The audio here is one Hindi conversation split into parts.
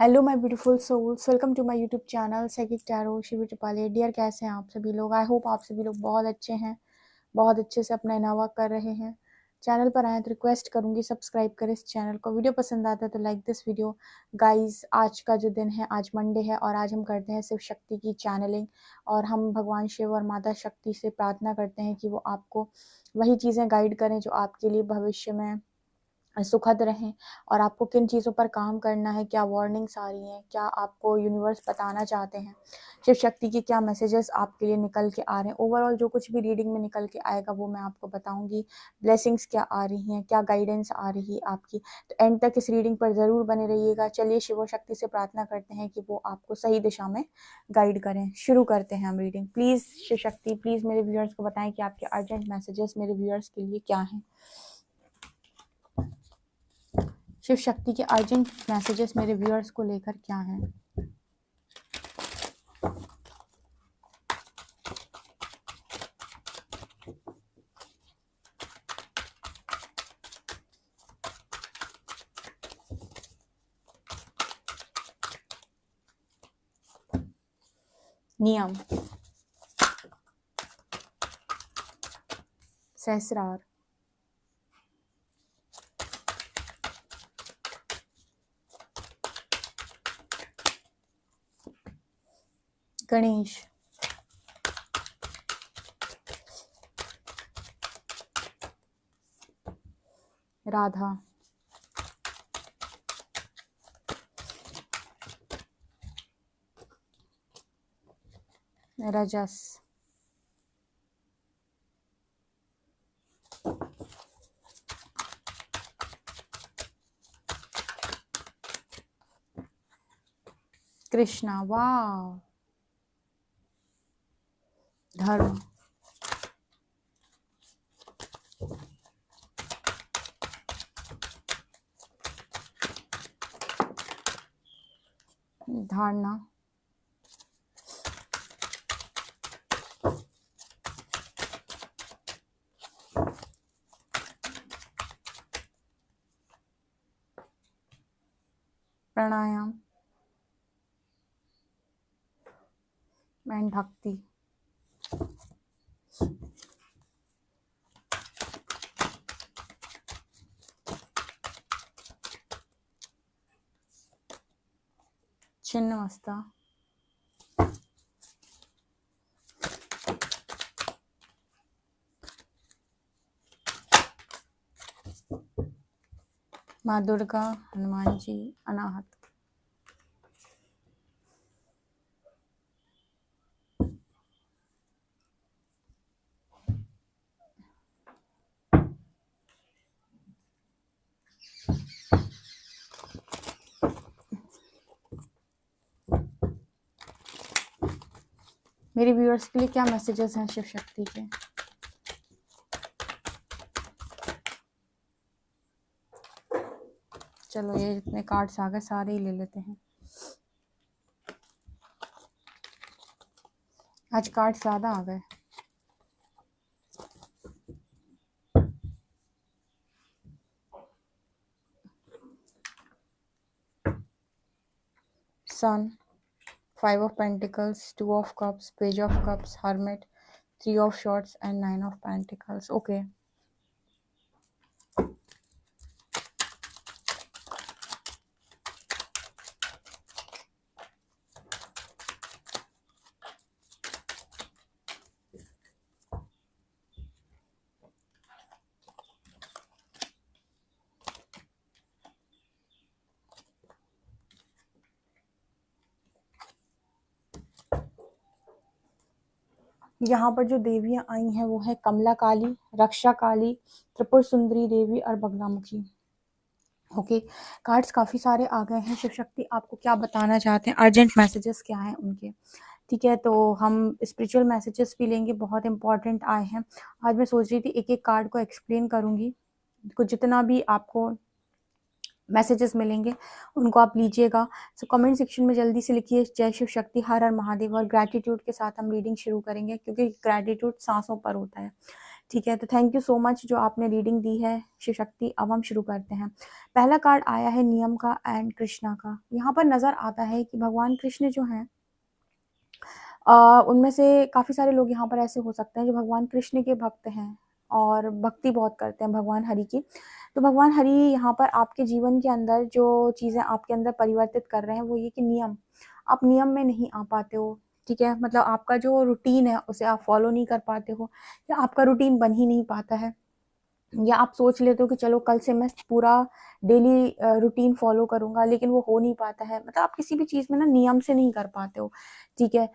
Hello my beautiful souls, welcome to my YouTube channel psychic tarot Shivi Tripale. Dear, कैसे हैं आप सभी लोग? आई होप आप सभी लोग बहुत अच्छे हैं, बहुत अच्छे से अपना इनावा कर रहे हैं। चैनल पर आए तो रिक्वेस्ट करूंगी सब्सक्राइब करें इस चैनल को। वीडियो पसंद आता है तो लाइक दिस वीडियो। गाइस, आज का जो दिन है, आज मंडे है और आज हम करते हैं शिव शक्ति की चैनलिंग। और हम भगवान शिव और माता शक्ति से प्रार्थना करते हैं कि वो आपको वही चीज़ें गाइड करें जो आपके लिए भविष्य में सुखद रहें। और आपको किन चीज़ों पर काम करना है, क्या वार्निंग्स आ रही हैं, क्या आपको यूनिवर्स बताना चाहते हैं, शिव शक्ति के क्या मैसेजेस आपके लिए निकल के आ रहे हैं। ओवरऑल जो कुछ भी रीडिंग में निकल के आएगा वो मैं आपको बताऊंगी। ब्लेसिंग्स क्या आ रही हैं, क्या गाइडेंस आ रही है आपकी, तो एंड तक इस रीडिंग पर ज़रूर बने रहिएगा। चलिए शिव शक्ति से प्रार्थना करते हैं कि वो आपको सही दिशा में गाइड करें। शुरू करते हैं हम reading. Please Shiv Shakti, please मेरे व्यूअर्स को बताएं कि आपके अर्जेंट मैसेजेस मेरे व्यूअर्स के लिए क्या हैं। शिव शक्ति के अर्जेंट मैसेजेस मेरे व्यूअर्स को लेकर क्या हैं। नियम, सहस्रार, गणेश, राधा, रजस, कृष्णा, वाव, धर्म, धारणा, प्राणायाम एंड भक्ति। छिन्नमस्ता, माँ दुर्गा, हनुमान जी, अनाहत। मेरे व्यूअर्स के लिए क्या मैसेजेस हैं शिव शक्ति के? चलो, ये जितने कार्ड्स आ गए सारे ही ले लेते हैं। आज कार्ड ज़्यादा आ गए। सन, 5 of Pentacles, 2 of Cups, Page of Cups, Hermit, 3 of Swords and 9 of Pentacles. Okay. यहाँ पर जो देवियां आई हैं वो है कमला काली, रक्षा काली, त्रिपुर सुंदरी देवी और बगलामुखी। ओके, कार्ड्स काफ़ी सारे आ गए हैं। शिव शक्ति आपको क्या बताना चाहते हैं, अर्जेंट मैसेजेस क्या हैं उनके? ठीक है, तो हम स्पिरिचुअल मैसेजेस भी लेंगे, बहुत इंपॉर्टेंट आए हैं। आज मैं सोच रही थी एक एक कार्ड को एक्सप्लेन करूँगी, कुछ जितना भी आपको मैसेजेस मिलेंगे उनको आप लीजिएगा। सो कमेंट सेक्शन में जल्दी से लिखिए जय शिव शक्ति, हर हर महादेव। और ग्रैटिट्यूड के साथ हम रीडिंग शुरू करेंगे, क्योंकि ग्रैटिट्यूड सांसों पर होता है। ठीक है, तो थैंक यू सो मच जो आपने रीडिंग दी है शिव शक्ति। अब हम शुरू करते हैं। पहला कार्ड आया है नियम का एंड कृष्णा का। यहाँ पर नज़र आता है कि भगवान कृष्ण जो हैं उनमें से काफ़ी सारे लोग यहाँ पर ऐसे हो सकते हैं जो भगवान कृष्ण के भक्त हैं और भक्ति बहुत करते हैं भगवान हरि की। तो भगवान हरि यहाँ पर आपके जीवन के अंदर जो चीज़ें आपके अंदर परिवर्तित कर रहे हैं वो ये कि नियम, आप नियम में नहीं आ पाते हो। ठीक है, मतलब आपका जो रूटीन है उसे आप फॉलो नहीं कर पाते हो, या आपका रूटीन बन ही नहीं पाता है, या आप सोच लेते हो कि चलो कल से मैं पूरा डेली रूटीन फॉलो करूँगा, लेकिन वो हो नहीं पाता है। मतलब आप किसी भी चीज़ में ना नियम से नहीं कर पाते हो। ठीक है,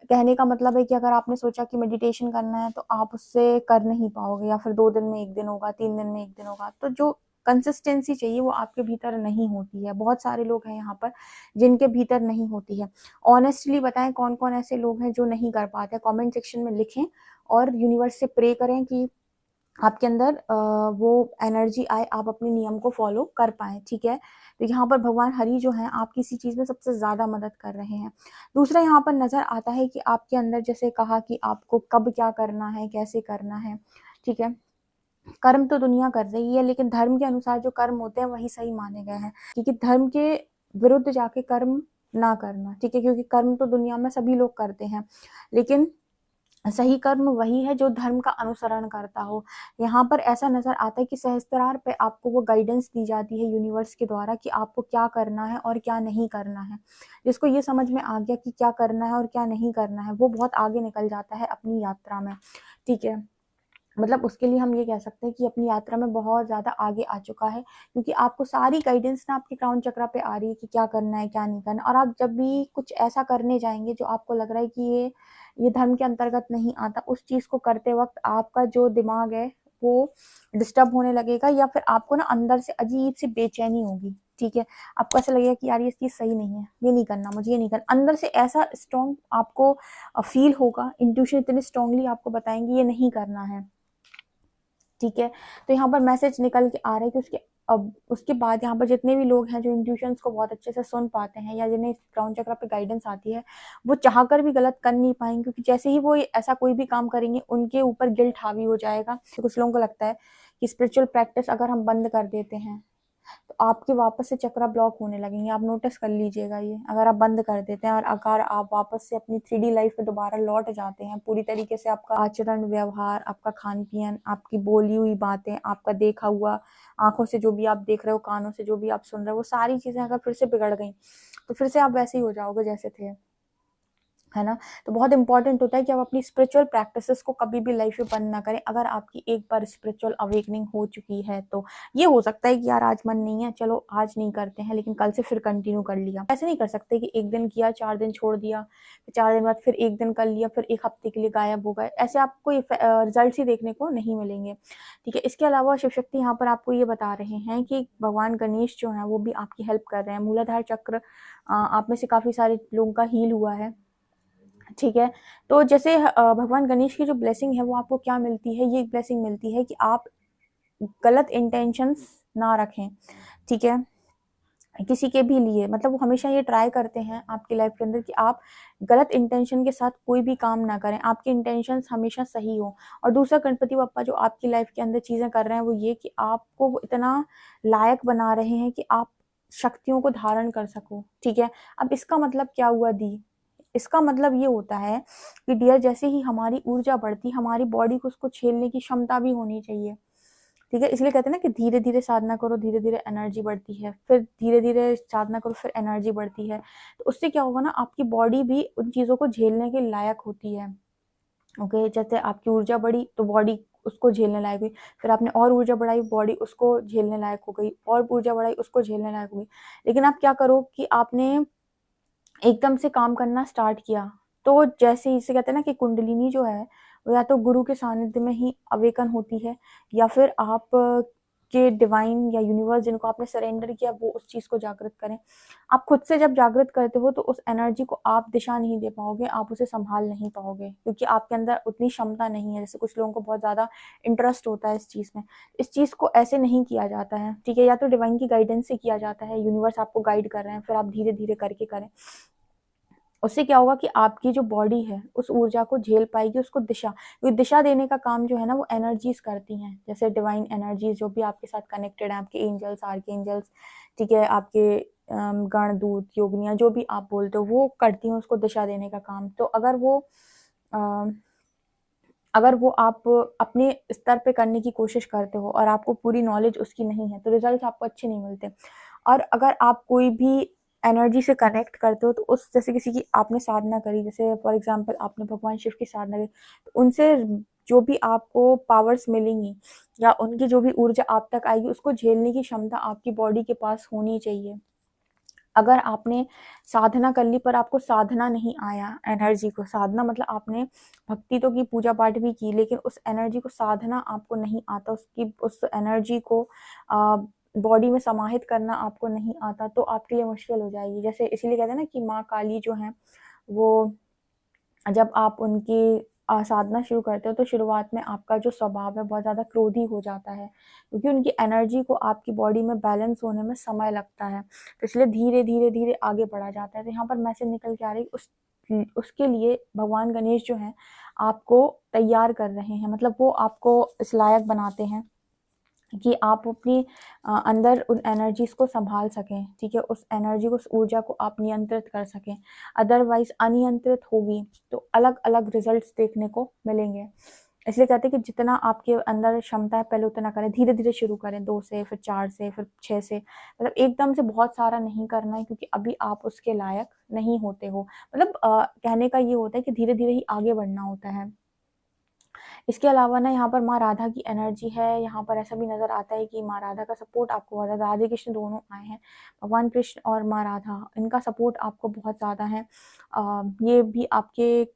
कहने का मतलब है कि अगर आपने सोचा कि मेडिटेशन करना है तो आप उससे कर नहीं पाओगे, या फिर 2 दिन में 1 दिन होगा, 3 दिन में 1 दिन होगा। तो जो कंसिस्टेंसी चाहिए वो आपके भीतर नहीं होती है। बहुत सारे लोग हैं यहाँ पर जिनके भीतर नहीं होती है। ऑनेस्टली बताएं कौन-कौन ऐसे लोग हैं जो नहीं कर पाते? कमेंट सेक्शन में लिखें और यूनिवर्स से प्रे करें कि आपके अंदर वो एनर्जी आए, आप अपने नियम को फॉलो कर पाएँ। ठीक है, तो यहाँ पर भगवान हरि जो हैं आपकी इसी चीज़ में सबसे ज़्यादा मदद कर रहे हैं। दूसरा यहाँ पर नज़र आता है कि आपके अंदर जैसे कहा कि आपको कब क्या करना है, कैसे करना है। ठीक है, कर्म तो दुनिया कर रही है, लेकिन धर्म के अनुसार जो कर्म होते हैं वही सही माने गए हैं, क्योंकि धर्म के विरुद्ध जाके कर्म ना करना। ठीक है, क्योंकि कर्म तो दुनिया में सभी लोग करते हैं, लेकिन सही कर्म वही है जो धर्म का अनुसरण करता हो। यहाँ पर ऐसा नज़र आता है कि सहस्त्रार पे आपको वो गाइडेंस दी जाती है यूनिवर्स के द्वारा कि आपको क्या करना है और क्या नहीं करना है। जिसको ये समझ में आ गया कि क्या करना है और क्या नहीं करना है, वो बहुत आगे निकल जाता है अपनी यात्रा में। ठीक है, मतलब उसके लिए हम ये कह सकते हैं कि अपनी यात्रा में बहुत ज़्यादा आगे आ चुका है, क्योंकि आपको सारी गाइडेंस ना आपके क्राउन चक्रा पे आ रही है कि क्या करना है, क्या नहीं करना। और आप जब भी कुछ ऐसा करने जाएँगे जो आपको लग रहा है कि ये धर्म के अंतर्गत नहीं आता, उस चीज़ को करते वक़्त आपका जो दिमाग है वो डिस्टर्ब होने लगेगा, या फिर आपको ना अंदर से अजीब-सी बेचैनी होगी। ठीक है, आपको ऐसा लगेगा कि यार ये चीज़ सही नहीं है, ये नहीं करना मुझे, ये नहीं करना। अंदर से ऐसा स्ट्रॉन्ग आपको फ़ील होगा, इंट्यूशन इतनी स्ट्रॉन्गली आपको बताएँगी ये नहीं करना है। ठीक है, तो यहाँ पर मैसेज निकल के आ रहा है कि उसके बाद यहाँ पर जितने भी लोग हैं जो इंट्यूशंस को बहुत अच्छे से सुन पाते हैं, या जिन्हें क्राउन चक्र पे गाइडेंस आती है, वो चाहकर भी गलत कर नहीं पाएंगे, क्योंकि जैसे ही वो ऐसा कोई भी काम करेंगे उनके ऊपर गिल्ट हावी हो जाएगा। तो कुछ लोगों को लगता है कि स्पिरिचुअल प्रैक्टिस अगर हम बंद कर देते हैं तो आपके वापस से चक्र ब्लॉक होने लगेंगे। आप नोटिस कर लीजिएगा ये, अगर आप बंद कर देते हैं और अगर आप वापस से अपनी 3D लाइफ में दोबारा लौट जाते हैं, पूरी तरीके से आपका आचरण व्यवहार, आपका खान पीन, आपकी बोली हुई बातें, आपका देखा हुआ, आंखों से जो भी आप देख रहे हो, कानों से जो भी आप सुन रहे हो, वो सारी चीजें अगर फिर से बिगड़ गई तो फिर से आप वैसे ही हो जाओगे जैसे थे, है ना। तो बहुत इंपॉर्टेंट होता है कि आप अपनी स्पिरिचुअल प्रैक्टिसेस को कभी भी लाइफ में बंद ना करें। अगर आपकी एक बार स्पिरिचुअल अवेकनिंग हो चुकी है तो ये हो सकता है कि यार आज मन नहीं है, चलो आज नहीं करते हैं, लेकिन कल से फिर कंटिन्यू कर लिया। ऐसे नहीं कर सकते कि एक दिन किया, 4 दिन छोड़ दिया, फिर 4 दिन बाद फिर एक दिन कर लिया, फिर 1 हफ्ते के लिए गायब हो गए। ऐसे आपको रिजल्ट ही देखने को नहीं मिलेंगे। ठीक है, इसके अलावा शिव शक्ति यहाँ पर आपको ये बता रहे हैं कि भगवान गणेश जो है वो भी आपकी हेल्प कर रहे हैं। मूलाधार चक्र आप में से काफी सारे लोगों का हील हुआ है। ठीक है, तो जैसे भगवान गणेश की जो ब्लेसिंग है वो आपको क्या मिलती है, ये ब्लेसिंग मिलती है कि आप गलत इंटेंशंस ना रखें। ठीक है, किसी के भी लिए, मतलब वो हमेशा ये ट्राई करते हैं आपकी लाइफ के अंदर कि आप गलत इंटेंशन के साथ कोई भी काम ना करें, आपके इंटेंशंस हमेशा सही हो। और दूसरा, गणपति बप्पा जो आपकी लाइफ के अंदर चीजें कर रहे हैं वो ये कि आपको वो इतना लायक बना रहे हैं कि आप शक्तियों को धारण कर सको। ठीक है, अब इसका मतलब क्या हुआ दी, इसका मतलब ये होता है कि डियर जैसे ही हमारी ऊर्जा बढ़ती, हमारी बॉडी को उसको झेलने की क्षमता भी होनी चाहिए। ठीक है, इसलिए कहते हैं ना कि धीरे धीरे साधना करो, धीरे धीरे एनर्जी बढ़ती है, फिर धीरे धीरे साधना करो, फिर एनर्जी बढ़ती है। तो उससे क्या होगा ना, आपकी बॉडी भी उन चीज़ों को झेलने के लायक होती है। ओके, जैसे आपकी ऊर्जा बढ़ी तो बॉडी उसको झेलने लायक हुई, फिर आपने और ऊर्जा बढ़ाई, बॉडी उसको झेलने लायक हो गई, और ऊर्जा बढ़ाई, उसको झेलने लायक हो गई। लेकिन आप क्या करो कि आपने एकदम से काम करना स्टार्ट किया, तो जैसे ही इसे कहते हैं ना कि कुंडलिनी जो है वो या तो गुरु के सानिध्य में ही अवेकन होती है, या फिर आप के डिवाइन या यूनिवर्स जिनको आपने सरेंडर किया वो उस चीज को जागृत करें। आप खुद से जब जागृत करते हो तो उस एनर्जी को आप दिशा नहीं दे पाओगे, आप उसे संभाल नहीं पाओगे, क्योंकि आपके अंदर उतनी क्षमता नहीं है। जैसे कुछ लोगों को बहुत ज्यादा इंटरेस्ट होता है इस चीज में, इस चीज को ऐसे नहीं किया जाता है। ठीक है, या तो डिवाइन की गाइडेंस से किया जाता है, यूनिवर्स आपको गाइड कर रहे हैं, फिर आप धीरे धीरे करके करें। उससे क्या होगा कि आपकी जो बॉडी है उस ऊर्जा को झेल पाएगी, उसको दिशा, क्योंकि दिशा देने का काम जो है ना वो एनर्जीज करती हैं, जैसे डिवाइन एनर्जीज जो भी आपके साथ कनेक्टेड है, आपके एंजल्स, आर्क एंजल्स, ठीक है, आपके गण दूत, योगिनियाँ, जो भी आप बोलते हो, वो करती हैं उसको दिशा देने का काम। तो अगर वो आप अपने स्तर पे करने की कोशिश करते हो और आपको पूरी नॉलेज उसकी नहीं है, तो रिजल्ट आपको अच्छे नहीं मिलते। और अगर आप कोई भी एनर्जी से कनेक्ट करते हो, तो उस, जैसे किसी की आपने साधना करी, जैसे फॉर एग्जांपल आपने भगवान शिव की साधना करी, तो उनसे जो भी आपको पावर्स मिलेंगी या उनकी जो भी ऊर्जा आप तक आएगी, उसको झेलने की क्षमता आपकी बॉडी के पास होनी चाहिए। अगर आपने साधना कर ली पर आपको साधना नहीं आया, एनर्जी को साधना मतलब आपने भक्ति तो की, पूजा पाठ भी की, लेकिन उस एनर्जी को साधना आपको नहीं आता, उसकी उस एनर्जी को बॉडी में समाहित करना आपको नहीं आता, तो आपके लिए मुश्किल हो जाएगी। जैसे इसीलिए कहते हैं ना कि माँ काली जो है वो, जब आप उनकी साधना शुरू करते हो तो शुरुआत में आपका जो स्वभाव है बहुत ज़्यादा क्रोधी हो जाता है, क्योंकि उनकी एनर्जी को आपकी बॉडी में बैलेंस होने में समय लगता है, तो इसलिए धीरे धीरे धीरे आगे बढ़ा जाता है। तो यहाँ पर मैसेज निकल के आ रही, उसके लिए भगवान गणेश जो हैं आपको तैयार कर रहे हैं, मतलब वो आपको इस लायक बनाते हैं कि आप अपनी अंदर उन एनर्जीज को संभाल सकें, ठीक है, उस एनर्जी को, उस ऊर्जा को आप नियंत्रित कर सकें। अदरवाइज अनियंत्रित होगी तो अलग अलग रिजल्ट्स देखने को मिलेंगे। इसलिए कहते हैं कि जितना आपके अंदर क्षमता है पहले उतना करें, धीरे धीरे शुरू करें, 2 से, फिर 4 से, फिर 6 से, मतलब एकदम से बहुत सारा नहीं करना है, क्योंकि अभी आप उसके लायक नहीं होते हो। मतलब कहने का ये होता है कि धीरे धीरे ही आगे बढ़ना होता है। इसके अलावा ना यहाँ पर माँ राधा की एनर्जी है, यहाँ पर ऐसा भी नज़र आता है कि माँ राधा का सपोर्ट आपको बहुत ज़्यादा, राधे कृष्ण दोनों आए हैं, भगवान कृष्ण और माँ राधा, इनका सपोर्ट आपको बहुत ज़्यादा है। ये भी आपके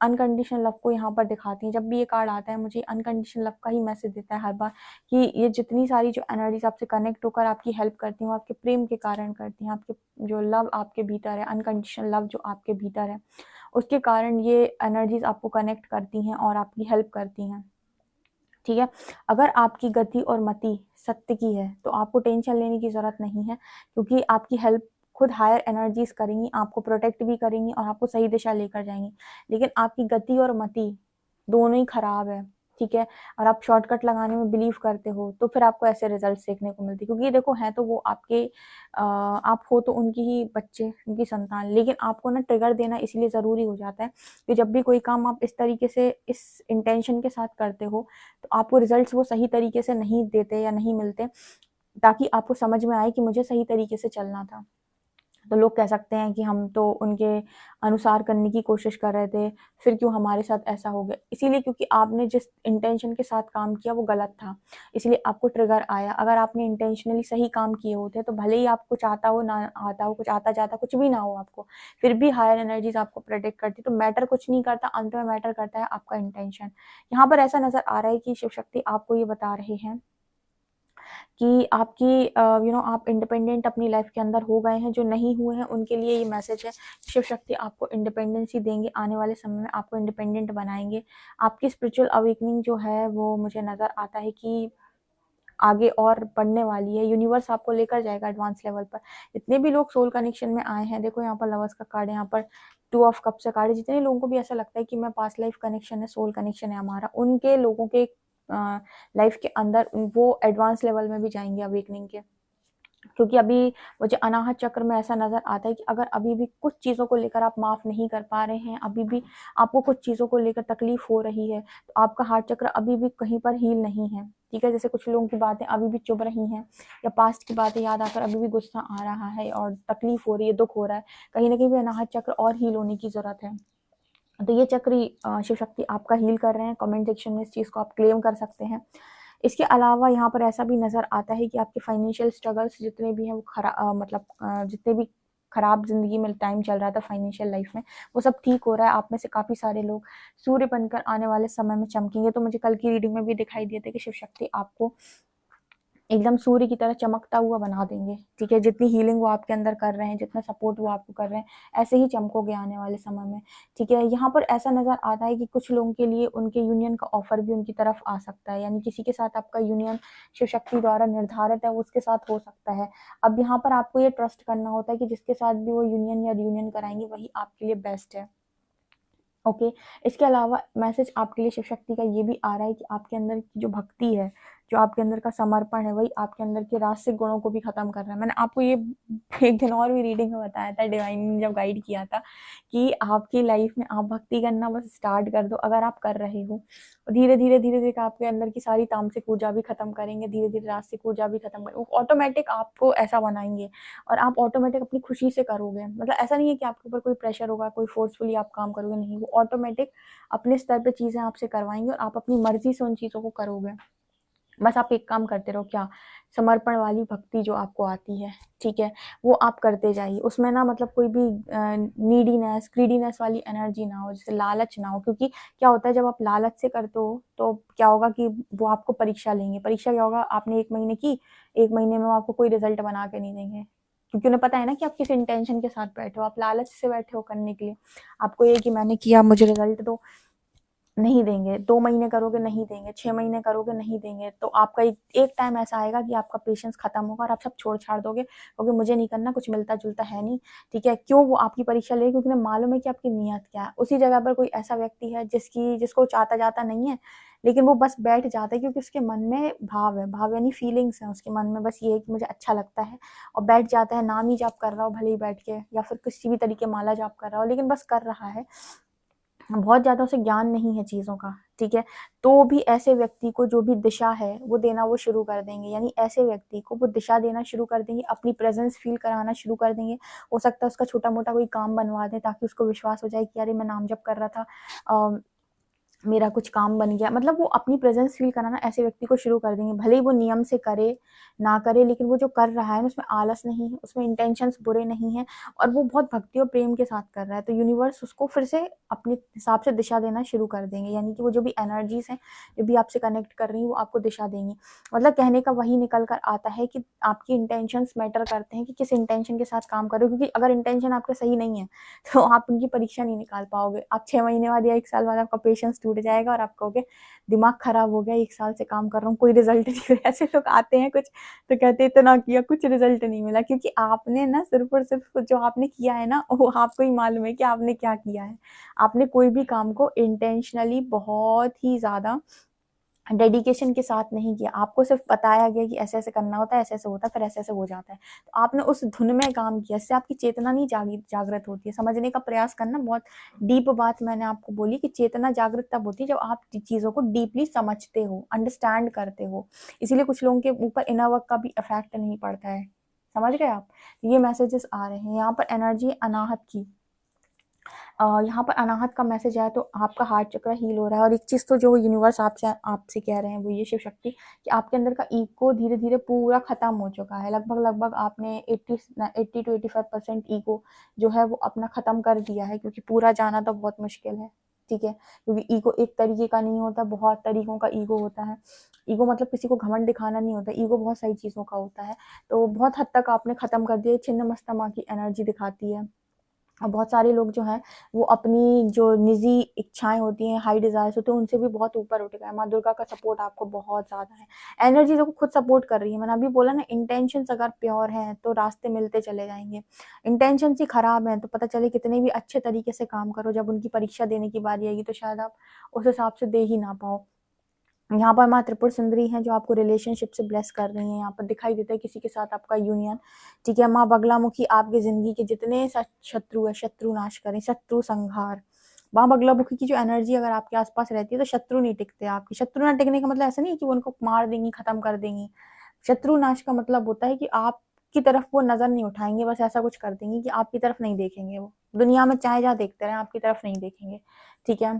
अनकंडीशनल लव को यहाँ पर दिखाती हैं। जब भी ये कार्ड आता है मुझे अनकंडीशनल लव का ही मैसेज देता है हर बार, कि ये जितनी सारी जो एनर्जीज आपसे कनेक्ट होकर आपकी हेल्प करती हैं, वो आपके प्रेम के कारण करती हैं, आपके जो लव आपके भीतर है, अनकंडीशनल लव जो आपके भीतर है, उसके कारण ये एनर्जीज आपको कनेक्ट करती हैं और आपकी हेल्प करती हैं, ठीक है। अगर आपकी गति और मति सत्य की है तो आपको टेंशन लेने की ज़रूरत नहीं है, क्योंकि आपकी हेल्प खुद हायर एनर्जीज करेंगी, आपको प्रोटेक्ट भी करेंगी और आपको सही दिशा लेकर जाएंगी। लेकिन आपकी गति और मति दोनों ही खराब है, ठीक है, और आप शॉर्टकट लगाने में बिलीव करते हो, तो फिर आपको ऐसे रिजल्ट्स देखने को मिलते हैं। क्योंकि देखो, हैं तो वो आपके आप हो तो उनकी ही बच्चे, उनकी संतान, लेकिन आपको ना ट्रिगर देना इसलिए ज़रूरी हो जाता है कि जब भी कोई काम आप इस तरीके से, इस इंटेंशन के साथ करते हो, तो आपको रिजल्ट्स वो सही तरीके से नहीं देते या नहीं मिलते, ताकि आपको समझ में आए कि मुझे सही तरीके से चलना था। तो लोग कह सकते हैं कि हम तो उनके अनुसार करने की कोशिश कर रहे थे, फिर क्यों हमारे साथ ऐसा हो गया? इसीलिए क्योंकि आपने जिस इंटेंशन के साथ काम किया वो गलत था, इसलिए आपको ट्रिगर आया। अगर आपने इंटेंशनली सही काम किए होते तो भले ही आप कुछ आता हो, ना आता हो, कुछ आता जाता कुछ भी ना हो आपको, फिर भी हायर एनर्जीज आपको प्रोटेक्ट करती। तो मैटर कुछ नहीं करता, अंत में मैटर करता है आपका इंटेंशन। यहाँ पर ऐसा नज़र आ रहा है कि शिव शक्ति आपको ये बता रहे हैं कि आपकी आप इंडिपेंडेंट अपनी लाइफ के अंदर हो गए हैं, जो नहीं हुए हैं उनके लिए ये मैसेज है। शिव शक्ति आपको इंडिपेंडेंसी देंगे, आने वाले समय में आपको इंडिपेंडेंट बनाएंगे। आपकी स्पिरिचुअल अवेकनिंग जो है वो मुझे नज़र आता है कि आगे और बढ़ने वाली है। यूनिवर्स आपको लेकर जाएगा एडवांस लेवल पर। जितने भी लोग सोल कनेक्शन में आए हैं, देखो यहाँ पर लवर्स का कार्ड है, यहाँ पर 2 ऑफ कप्स का कार्ड है। जितने लोगों को भी ऐसा लगता है कि मैं पास्ट लाइफ कनेक्शन है, सोल कनेक्शन है हमारा, उनके लोगों के लाइफ के अंदर वो एडवांस लेवल में भी जाएंगे अवेकनिंग के। क्योंकि अभी मुझे अनाहत चक्र में ऐसा नज़र आता है कि अगर अभी भी कुछ चीज़ों को लेकर आप माफ़ नहीं कर पा रहे हैं, अभी भी आपको कुछ चीज़ों को लेकर तकलीफ हो रही है, तो आपका हार्ट चक्र अभी भी कहीं पर हील नहीं है, ठीक है। जैसे कुछ लोगों की बातें अभी भी चुभ रही हैं, या पास्ट की बातें याद आकर अभी भी गुस्सा आ रहा है और तकलीफ हो रही है, दुख हो रहा है, कहीं ना कहीं भी अनाहत चक्र और हील होने की ज़रूरत है। तो ये चक्र शिव शक्ति आपका हील कर रहे हैं। कमेंट सेक्शन में इस चीज़ को आप क्लेम कर सकते हैं। इसके अलावा यहाँ पर ऐसा भी नज़र आता है कि आपके फाइनेंशियल स्ट्रगल्स जितने भी हैं वो जितने भी खराब ज़िंदगी में टाइम चल रहा था फाइनेंशियल लाइफ में, वो सब ठीक हो रहा है। आप में से काफ़ी सारे लोग सूर्य बनकर आने वाले समय में चमकेंगे। तो मुझे कल की रीडिंग में भी दिखाई दिए थे कि शिव शक्ति आपको एकदम सूर्य की तरह चमकता हुआ बना देंगे, ठीक है। जितनी हीलिंग वो आपके अंदर कर रहे हैं, जितना सपोर्ट वो आपको कर रहे हैं, ऐसे ही चमकोगे आने वाले समय में, ठीक है। यहाँ पर ऐसा नज़र आता है कि कुछ लोगों के लिए उनके यूनियन का ऑफ़र भी उनकी तरफ आ सकता है, यानी किसी के साथ आपका यूनियन शिव शक्ति द्वारा निर्धारित है, वो उसके साथ हो सकता है। अब यहाँ पर आपको ये ट्रस्ट करना होता है कि जिसके साथ भी वो यूनियन या रियूनियन कराएँगे, वही आपके लिए बेस्ट है। ओके। इसके अलावा मैसेज आपके लिए शिव शक्ति का ये भी आ रहा है कि आपके अंदर की जो भक्ति है, जो आपके अंदर का समर्पण है, वही आपके अंदर के राजसिक गुणों को भी खत्म कर रहा है। मैंने आपको ये एक दिन और भी रीडिंग में बताया था, डिवाइन ने जब गाइड किया था कि आपकी लाइफ में आप भक्ति करना बस स्टार्ट कर दो। अगर आप कर रहे हो, धीरे धीरे धीरे धीरे आपके अंदर की सारी तामसिक ऊर्जा भी खत्म करेंगे, धीरे धीरे राजसिक ऊर्जा भी खत्म करेंगे, ऑटोमेटिक आपको ऐसा बनाएंगे और आप ऑटोमेटिक अपनी खुशी से करोगे। मतलब ऐसा नहीं है कि आपके ऊपर कोई प्रेशर होगा, कोई फोर्सफुली आप काम करोगे, नहीं, वो ऑटोमेटिक अपने स्तर पे चीज़ें आपसे करवाएंगे और आप अपनी मर्जी से उन चीज़ों को करोगे। बस आप एक काम करते रहो, क्या, समर्पण वाली भक्ति जो आपको आती है, ठीक है, वो आप करते जाइए। उसमें ना मतलब कोई भी नीडीनेस, ग्रीडीनेस वाली एनर्जी ना हो, जैसे लालच ना हो, क्योंकि क्या होता है जब आप लालच से करते हो तो क्या होगा कि वो आपको परीक्षा लेंगे। परीक्षा क्या होगा, आपने 1 महीने की, 1 महीने में वो आपको कोई रिजल्ट बना के नहीं देंगे, क्योंकि उन्हें पता है ना कि आप किस इंटेंशन के साथ बैठे हो, आप लालच से बैठे हो करने के लिए। आपको ये कि मैंने किया, मुझे रिजल्ट दो, नहीं देंगे। 2 महीने करोगे, नहीं देंगे। 6 महीने करोगे, नहीं देंगे। तो आपका एक टाइम ऐसा आएगा कि आपका पेशेंस खत्म होगा और आप सब छोड़-छाड़ दोगे, क्योंकि मुझे नहीं करना, कुछ मिलता-जुलता है नहीं, ठीक है। क्यों वो आपकी परीक्षा ले, क्योंकि उन्हें मालूम है कि आपकी नीयत क्या है। उसी जगह पर कोई ऐसा व्यक्ति है जिसको चाहता-जाता नहीं है, लेकिन वो बस बैठ जाता है क्योंकि उसके मन में भाव है, भाव यानी फीलिंग्स हैं उसके मन में, बस ये है कि मुझे अच्छा लगता है, और बैठ जाता है। नाम ही जाप कर रहा हो भले ही बैठ के, या फिर किसी भी तरीके माला जाप कर रहा हो, लेकिन बस कर रहा है। बहुत ज़्यादा उसे ज्ञान नहीं है चीज़ों का, ठीक है? तो भी ऐसे व्यक्ति को जो भी दिशा है, वो देना वो शुरू कर देंगे, यानी ऐसे व्यक्ति को वो दिशा देना शुरू कर देंगे, अपनी प्रेज़ेंस फ़ील कराना शुरू कर देंगे। हो सकता है उसका छोटा-मोटा कोई काम बनवा दें, ताकि उसको विश्वास हो जाए कि अरे मैं नाम जप कर रहा था, अ, मेरा कुछ काम बन गया। मतलब वो अपनी प्रेज़ेंस फ़ील कराना ऐसे व्यक्ति को शुरू कर देंगे। भले ही वो नियम से करे, ना करे, लेकिन वो जो कर रहा है ना, उसमें आलस नहीं है, उसमें इंटेंशंस बुरे नहीं हैं, और वो बहुत भक्ति और प्रेम के साथ कर रहा है। तो यूनिवर्स उसको फिर से अपने हिसाब से दिशा देना शुरू कर देंगे, यानी कि वो जो भी एनर्जीज़ हैं, जो भी आपसे कनेक्ट कर रही हैं, वो आपको दिशा देंगी। मतलब कहने का वही निकल कर आता है कि आपकी इंटेंशंस मैटर करते हैं कि किस इंटेंशन के साथ काम कर रहे हो, क्योंकि अगर इंटेंशन आपका सही नहीं है, तो आप उनकी परीक्षा नहीं निकाल पाओगे। आप 6 महीने बाद या 1 साल बाद आपका पेशेंस टूट जाएगा और आप कहोगे दिमाग खराब हो गया, 1 साल से काम कर रहा हूँ, कोई रिज़ल्ट नहीं हो रहा। ऐसे लोग आते हैं कुछ, तो कहते हैं इतना किया, कुछ रिज़ल्ट नहीं मिला, क्योंकि आपने ना सिर्फ़ और सिर्फ़ जो आपने किया है ना, वो आपको ही मालूम है कि आपने क्या किया है। आपने कोई भी काम को इंटेंशनली बहुत ही ज़्यादा डेडिकेशन के साथ नहीं किया। आपको सिर्फ़ बताया गया कि ऐसे-ऐसे करना होता है, ऐसे-ऐसे होता है, फिर ऐसे-ऐसे हो जाता है। तो आपने उस धुन में काम किया, इससे आपकी चेतना नहीं जागृत होती है। समझने का प्रयास करना, बहुत डीप बात मैंने आपको बोली कि चेतना जागृत तब होती है जब आप चीज़ों को डीपली समझते हो, अंडरस्टैंड करते हो। इसीलिए कुछ लोगों के ऊपर इनर वर्क का भी इफ़ेक्ट नहीं पड़ता है। समझ गए आप? ये मैसेजेस आ रहे हैं। यहाँ पर एनर्जी अनाहत की, यहाँ पर अनाहत का मैसेज आया, तो आपका हार्ट चक्र हील हो रहा है। और एक चीज़ तो जो यूनिवर्स आपसे आपसे कह रहे हैं, वो ये शिव शक्ति, कि आपके अंदर का ईगो धीरे-धीरे पूरा ख़त्म हो चुका है। लगभग आपने 80 टू 85% ईगो जो है वो अपना ख़त्म कर दिया है, क्योंकि पूरा जाना तो बहुत मुश्किल है, ठीक है? क्योंकि ईगो एक तरीके का नहीं होता, बहुत तरीकों का ईगो होता है। ईगो मतलब किसी को घमंड दिखाना नहीं होता, ईगो बहुत सारी चीज़ों का होता है। तो बहुत हद तक आपने ख़त्म कर दिया। छिन्नमस्तमा की एनर्जी दिखाती है। और बहुत सारे लोग जो हैं, वो अपनी जो निजी इच्छाएँ होती हैं, हाई डिज़ायर्स होते हैं, उनसे भी बहुत ऊपर उठ गए। माँ दुर्गा का सपोर्ट आपको बहुत ज़्यादा है। एनर्जी देखो खुद सपोर्ट कर रही है। मैंने अभी बोला ना, इंटेंशंस अगर प्योर हैं, तो रास्ते मिलते चले जाएँगे। इंटेंशंस ही खराब हैं, तो पता चले कितने भी अच्छे तरीके से काम करो, जब उनकी परीक्षा देने की बारी आएगी, तो शायद आप उस हिसाब से दे ही ना पाओ। यहाँ पर माँ त्रिपुर सुंदरी हैं, जो आपको रिलेशनशिप से ब्लेस कर रही हैं। यहाँ पर दिखाई देता है किसी के साथ आपका यूनियन, ठीक है। माँ बगलामुखी आपकी ज़िंदगी के जितने शत्रु है, शत्रु नाश करें, शत्रु संहार। माँ बगलामुखी की जो एनर्जी अगर आपके आसपास रहती है, तो शत्रु नहीं टिकते आपके। शत्रु ना टिकने का मतलब ऐसा नहीं है कि वो उनको मार देंगी, खत्म कर देंगी। शत्रु नाश का मतलब होता है कि आपकी तरफ वो नज़र नहीं उठाएंगे, बस ऐसा कुछ कर देंगी कि आपकी तरफ नहीं देखेंगे। वो दुनिया में चाहे जहाँ देखते रहें, आपकी तरफ नहीं देखेंगे, ठीक है।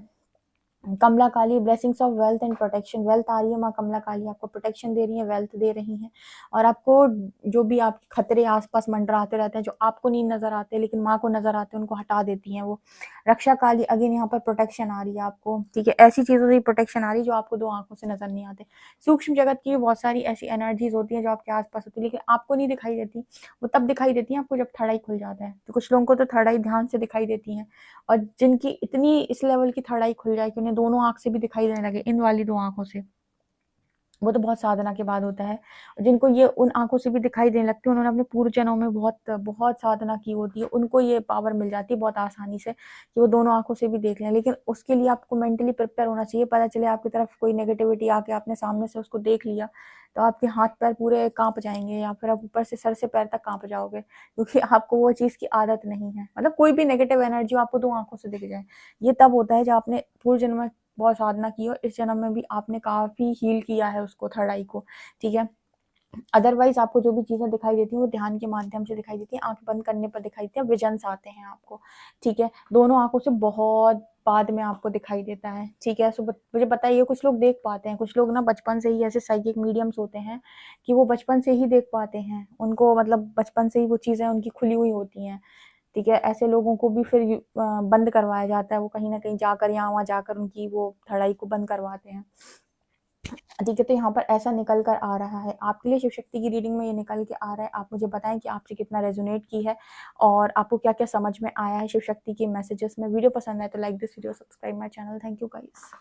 Kamala Kali blessings of wealth and protection, wealth आ रही है, माँ कमला काली आपको प्रोटेक्शन दे रही है, वेल्थ दे रही हैं, और आपको जो भी आप खतरे आसपास मंडराते रहते हैं, जो आपको नहीं नजर आते लेकिन माँ को नजर आते हैं, उनको हटा देती हैं वो। रक्षा काली अगेन यहाँ पर प्रोटेक्शन आ रही है आपको, ठीक है, ऐसी चीजों से प्रोटेक्शन आ रही है जो आपको दो आंखों से नजर नहीं आते। सूक्ष्म जगत की बहुत सारी ऐसी एनर्जीज होती हैं जो आपके आसपास होती है लेकिन आपको नहीं दिखाई देती, वो तब दिखाई देती है आपको जब थर्ड आई खुल जाता है। तो कुछ लोगों को तो थर्ड आई ध्यान से दिखाई देती है, और जिनकी इतनी इस लेवल की थर्ड आई खुल जाए कि उन्हें दोनों आंख से भी दिखाई देने लगे, इन वाली दो आंखों से, वो तो बहुत साधना के बाद होता है। जिनको ये उन आंखों से भी दिखाई देने लगती है, उन्होंने अपने पूर्व जन्मों में बहुत बहुत साधना की होती है, उनको ये पावर मिल जाती है बहुत आसानी से कि वो दोनों आंखों से भी देख लें। लेकिन उसके लिए आपको मेंटली प्रिपेयर होना चाहिए। पता चले आपकी तरफ कोई नेगेटिविटी आके आपने सामने से उसको देख लिया, तो आपके हाथ पैर पूरे कांप जाएंगे, या फिर आप ऊपर से सर से पैर तक कांप जाओगे, क्योंकि आपको वो चीज़ की आदत नहीं है। मतलब कोई भी नेगेटिव एनर्जी आपको दो आंखों से दिख जाए, ये तब होता है जब आपने पूर्व जन्म में बहुत साधना की हो, इस जन्म में भी आपने काफी हील किया है उसको, थर्ड आई को, ठीक है। अदरवाइज आपको जो भी चीजें दिखाई देती हैं वो ध्यान के माध्यम से दिखाई देती है, आंख बंद करने पर दिखाई देती है, विजन्स आते हैं आपको, ठीक है, दोनों आंखों से बहुत बाद में आपको दिखाई देता है, ठीक है। सो मुझे बताइए, कुछ लोग देख पाते हैं, कुछ लोग ना बचपन से ही ऐसे साइकिक मीडियम्स होते हैं कि वो बचपन से ही देख पाते हैं, उनको मतलब बचपन से ही वो चीजें उनकी खुली हुई होती हैं, ठीक है। ऐसे लोगों को भी फिर बंद करवाया जाता है, वो कहीं ना कहीं जाकर यहाँ वहाँ जाकर उनकी वो थड़ाई को बंद करवाते हैं, ठीक है। तो यहाँ पर ऐसा निकल कर आ रहा है आपके लिए, शिव शक्ति की रीडिंग में ये निकल के आ रहा है। आप मुझे बताएं कि आपसे कितना रेजोनेट की है और आपको क्या क्या समझ में आया है शिव शक्ति के मैसेजेस में। वीडियो पसंद आए तो like this video, subscribe my channel. Thank you guys.